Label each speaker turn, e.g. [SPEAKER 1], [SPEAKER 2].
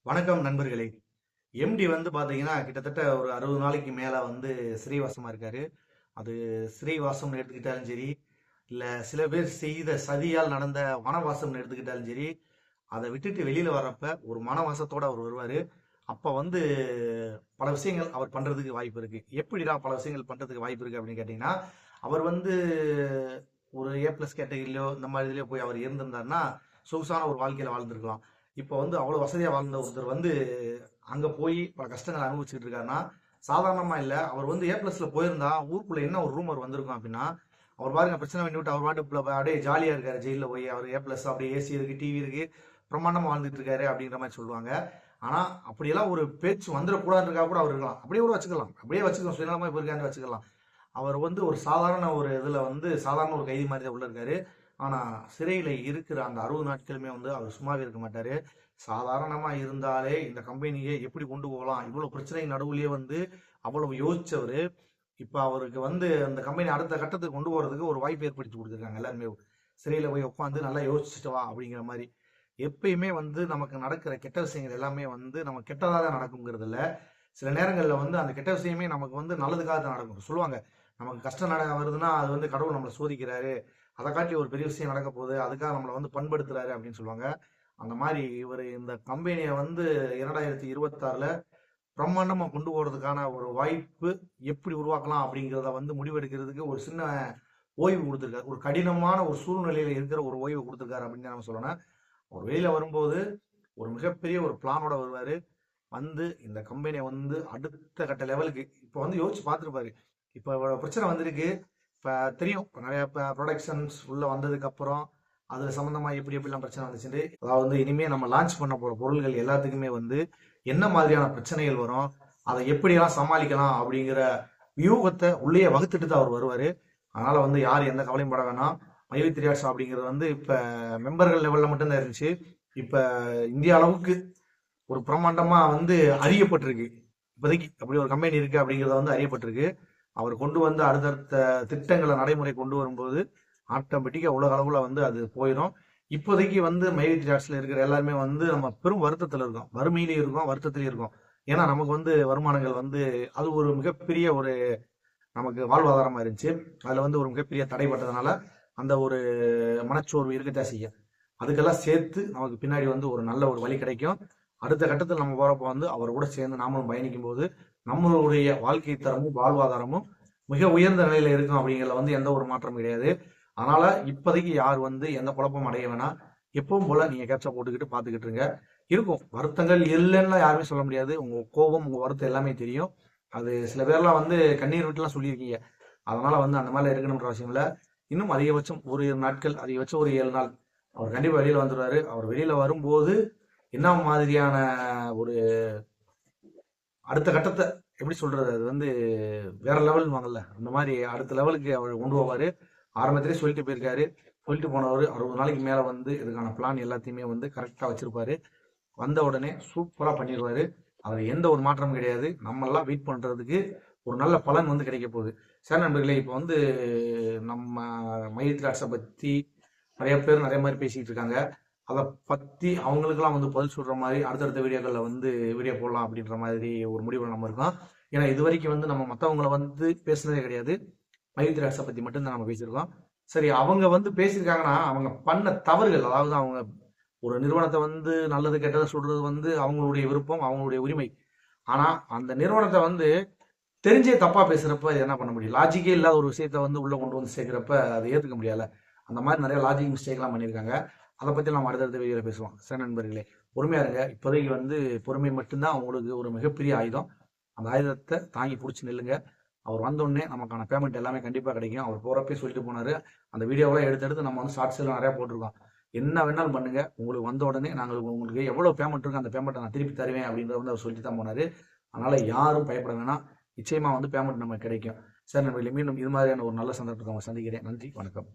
[SPEAKER 1] வணக்கம் நண்பர்களே. எம்டி வந்து பாத்தீங்கன்னா கிட்டத்தட்ட ஒரு 60 நாளைக்கு மேல வந்து சிறைவாசமா இருக்காரு. அது சிறைவாசம்னு எடுத்துக்கிட்டாலும் சரி, இல்ல சில பேர் செய்த சதியால் நடந்த வனவாசம்னு எடுத்துக்கிட்டாலும் சரி, அதை விட்டுட்டு வெளியில வர்றப்ப ஒரு மனவாசத்தோட அவர் வருவாரு. அப்ப வந்து பல விஷயங்கள் அவர் பண்றதுக்கு வாய்ப்பு இருக்கு. எப்படிடா பல விஷயங்கள் பண்றதுக்கு வாய்ப்பு இருக்கு அப்படின்னு கேட்டீங்கன்னா, அவர் வந்து ஒரு ஏ பிளஸ் கேட்டகரியிலோ இந்த மாதிரி இதுலயோ போய் அவர் இருந்திருந்தாருன்னா சொகுசான ஒரு வாழ்க்கையில வாழ்ந்திருக்கலாம். இப்போ வந்து அவ்வளவு வசதியா வாழ்ந்த ஒருத்தர் வந்து அங்க போய் பல கஷ்டங்களை அனுபவிச்சுட்டு இருக்காருன்னா சாதாரணமா இல்ல. அவர் வந்து ஏ பிளஸ்ல போயிருந்தா ஊருக்குள்ள என்ன ஒரு ரூமர் வந்திருக்கும் அப்படின்னா, அவர் பாருங்க பிரச்சனை பண்ணி விட்டு அவர் பாட்டுக்குள்ள அப்படியே ஜாலியா இருக்காரு ஜெயில போய். அவர் ஏ பிளஸ் அப்படியே ஏசி இருக்கு, டிவி இருக்கு, பிரம்மாண்டமா வாழ்ந்துட்டு இருக்காரு அப்படின்ற மாதிரி சொல்லுவாங்க. ஆனா அப்படியெல்லாம் ஒரு பேச்சு வந்துடக்கூடாதுன்றதுக்காக கூட அவர் இருக்கலாம். அப்படியே கூட வச்சுக்கலாம், அப்படியே வச்சுக்கலாம், சுயநலமா இப்ப இருக்கான்னு வச்சுக்கலாம். அவர் வந்து ஒரு சாதாரண ஒரு இதுல வந்து சாதாரண ஒரு கைதி மாதிரி தான் உள்ள இருக்காரு. ஆனா சிறையில இருக்கிற அந்த 60 நாட்களுமே வந்து அவர் சும்மாவே இருக்க மாட்டாரு. சாதாரணமா இருந்தாலே இந்த கம்பெனியை எப்படி கொண்டு போகலாம், இவ்வளவு பிரச்சனை நடுவுலயே வந்து அவ்வளவு யோசிச்சவரு. இப்ப அவருக்கு வந்து அந்த கம்பெனி அடுத்த கட்டத்துக்கு கொண்டு போறதுக்கு ஒரு வாய்ப்பு ஏற்படுத்தி கொடுத்துருக்காங்க எல்லாருமே. சிறையில போய் உட்காந்து நல்லா யோசிச்சுட்டு வா அப்படிங்கிற மாதிரி. எப்பயுமே வந்து நமக்கு நடக்கிற கெட்ட விஷயங்கள் எல்லாமே வந்து நம்ம கெட்டதா தான் நடக்குங்கிறது இல்ல. சில நேரங்கள்ல வந்து அந்த கெட்ட விஷயமே நமக்கு வந்து நல்லதுக்காக தான் நடக்கும் சொல்லுவாங்க. நமக்கு கஷ்டம் வருதுன்னா அது வந்து கடவுள் நம்மளை சோதிக்கிறாரு, அதை காட்டி ஒரு பெரிய விஷயம் நடக்க போகுது, அதுக்காக நம்மளை வந்து பண்படுத்துறாரு அப்படின்னு சொல்லுவாங்க. அந்த மாதிரி இவர் இந்த கம்பெனியை வந்து 2026ல பிரம்மாண்டமா கொண்டு போறதுக்கான ஒரு வாய்ப்பு எப்படி உருவாக்கலாம் அப்படிங்கிறத வந்து முடிவெடுக்கிறதுக்கு ஒரு சின்ன ஓய்வு கொடுத்துருக்காரு. ஒரு கடினமான ஒரு சூழ்நிலையில இருக்கிற ஒரு ஓய்வு கொடுத்துருக்காரு அப்படின்னு தான் நம்ம சொல்லணும். ஒரு வெளியில வரும்போது ஒரு மிகப்பெரிய ஒரு பிளானோட வருவாரு. வந்து இந்த கம்பெனியை வந்து அடுத்த கட்ட லெவலுக்கு இப்போ வந்து யோசிச்சு பார்த்துருப்பாரு. இப்போ இவ்வளவு பிரச்சனை வந்திருக்கு. இப்போ தெரியும், இப்போ நிறைய ப்ரொடக்ஷன்ஸ் உள்ள வந்ததுக்கு அப்புறம் அது சம்பந்தமா எப்படி எப்படிலாம் பிரச்சனை வந்துச்சு. அதாவது வந்து இனிமே நம்ம லான்ச் பண்ண போற பொருள்கள் எல்லாத்துக்குமே வந்து என்ன மாதிரியான பிரச்சனைகள் வரும், அதை எப்படியெல்லாம் சமாளிக்கலாம் அப்படிங்கிற வியூகத்தை உள்ளே வகுத்துட்டு தான் அவர் வருவாரு. அதனால வந்து யார் எந்த கவலையும் பட வேணாம். மைவி திரியாட்ஸ் அப்படிங்கிறது வந்து இப்ப மெம்பர்கள் லெவல்ல மட்டும்தான் இருந்துச்சு. இப்ப இந்திய அளவுக்கு ஒரு பிரம்மாண்டமா வந்து அறியப்பட்டிருக்கு. இப்போதைக்கு அப்படி ஒரு கம்பெனி இருக்கு அப்படிங்கிறத வந்து அறியப்பட்டிருக்கு. அவர் கொண்டு வந்து அடுத்தடுத்த திட்டங்களை நடைமுறை கொண்டு வரும்போது ஆட்டோமேட்டிக்கா உலக அளவுல வந்து அது போயிடும். இப்போதைக்கு வந்து மைவி சார்ட்ஸ்ல இருக்கிற எல்லாருமே வந்து நம்ம பெரும் வருத்தத்துல இருக்கோம், வறுமையிலேயும் இருக்கோம், வருத்தத்திலையும் இருக்கோம். ஏன்னா நமக்கு வந்து வருமானங்கள் வந்து அது ஒரு மிகப்பெரிய ஒரு நமக்கு வாழ்வாதாரமா இருந்துச்சு. அதுல வந்து ஒரு மிகப்பெரிய தடைப்பட்டதுனால அந்த ஒரு மனச்சோர்வு இருக்கத்தான் செய்யும். அதுக்கெல்லாம் சேர்த்து நமக்கு பின்னாடி வந்து ஒரு நல்ல ஒரு வழி கிடைக்கும். அடுத்த கட்டத்தில் நம்ம போறப்ப வந்து அவர் கூட சேர்ந்து நாமளும் பயணிக்கும் போது நம்மளுடைய வாழ்க்கை தரமும் வாழ்வாதாரமும் மிக உயர்ந்த நிலையில இருக்கும் அப்படிங்கிறதுல வந்து எந்த ஒரு மாற்றமும் கிடையாது. அதனால இப்போதைக்கு யார் வந்து எந்த குழப்பம் அடைய வேணாம். எப்பவும் போல நீங்க கேப்சா போட்டுக்கிட்டு பாத்துக்கிட்டு இருங்க. இருக்கும் வருத்தங்கள் இல்லைன்னா யாருமே சொல்ல முடியாது. உங்க கோபம் உங்க வருத்தம் எல்லாமே தெரியும். அது சில பேர்லாம் வந்து கண்ணீர் விட்டுலாம் சொல்லியிருக்கீங்க. அதனால வந்து அந்த மாதிரி இருக்கணும்ன்ற அவசியம் இல்லை. இன்னும் அதிகபட்சம் ஒரு 2 நாட்கள், அதிகபட்சம் ஒரு 7 நாள் அவர் கண்டிப்பா வெளியில வந்துருவாரு. அவர் வெளியில வரும்போது என்ன மாதிரியான ஒரு அடுத்த கட்டத்தை எப்படி சொல்றது, அது வந்து வேற லெவல் வாங்கல அந்த மாதிரி அடுத்த லெவலுக்கு அவர் கொண்டு போவாரு. ஆரம்பத்திலே சொல்லிட்டு போயிருக்காரு. சொல்லிட்டு போனவர் 60 நாளைக்கு மேல வந்து இதுக்கான பிளான் எல்லாத்தையுமே வந்து கரெக்டா வச்சிருப்பாரு. வந்த உடனே சூப்பரா பண்ணிடுவாரு. அதுல எந்த ஒரு மாற்றமும் கிடையாது. நம்ம எல்லாம் வெயிட் பண்றதுக்கு ஒரு நல்ல பலன் வந்து கிடைக்க போகுது. சரி நண்பர்களே, இப்போ வந்து நம்ம மைத்ராட்ஸை பத்தி நிறைய பேர் நிறைய மாதிரி பேசிட்டு இருக்காங்க. அதை பத்தி அவங்களுக்கெல்லாம் வந்து பதில் சொல்ற மாதிரி அடுத்தடுத்த வீடியோக்களில் வந்து வீடியோ போடலாம் அப்படின்ற மாதிரி ஒரு முடிவில் நம்ம இருக்கோம். ஏன்னா இது வரைக்கும் வந்து நம்ம மற்றவங்களை வந்து பேசுனதே கிடையாது. மைத்ராட்ஸை பத்தி மட்டும்தான் நம்ம பேசியிருக்கோம். சரி, அவங்க வந்து பேசியிருக்காங்கன்னா அவங்க பண்ண தவறுகள், அதாவது அவங்க ஒரு நிறுவனத்தை வந்து நல்லது கெட்டதை சொல்றது வந்து அவங்களுடைய விருப்பம், அவங்களுடைய உரிமை. ஆனா அந்த நிறுவனத்தை வந்து தெரிஞ்சே தப்பா பேசுறப்ப அது என்ன பண்ண முடியும்? லாஜிக்கே இல்லாத ஒரு விஷயத்த வந்து உள்ள கொண்டு வந்து சேர்க்கிறப்ப அதை ஏத்துக்க முடியல. அந்த மாதிரி நிறைய லாஜிக் மிஸ்டேக்லாம் பண்ணியிருக்காங்க. அதை பத்தி நம்ம அடுத்தடுத்த வீடியோல பேசுவோம். சரி நண்பர்களே, பொறுமையா இருங்க. இப்போதைக்கு வந்து பொறுமை மட்டும்தான் அவங்களுக்கு ஒரு மிகப்பெரிய ஆயுதம். அந்த ஆயுதத்தை தாங்கி பிடிச்சி நில்லுங்க. அவர் வந்தோடனே நமக்கான பேமெண்ட் எல்லாமே கண்டிப்பா கிடைக்கும். அவர் போறப்பே சொல்லிட்டு போனாரு. அந்த வீடியோவெல்லாம் எடுத்து எடுத்து நம்ம வந்து ஷார்ட்ஸ் எல்லாம் நிறைய போட்டிருக்கோம். என்ன வேணாலும் பண்ணுங்க, உங்களுக்கு வந்த உடனே நாங்கள் உங்களுக்கு எவ்வளவு பேமெண்ட் இருக்கோ அந்த பேமெண்ட்டை நான் திருப்பி தருவேன் அப்படின்றத வந்து அவர் சொல்லிட்டு தான் போனாரு. அதனால யாரும் பயப்பட வேணாம். நிச்சயமா வந்து பேமெண்ட் நமக்கு கிடைக்கும். சரி நண்பர்களே, மீண்டும் இது மாதிரியான ஒரு நல்ல சந்தர்ப்பத்தை சந்திக்கிறேன். நன்றி, வணக்கம்.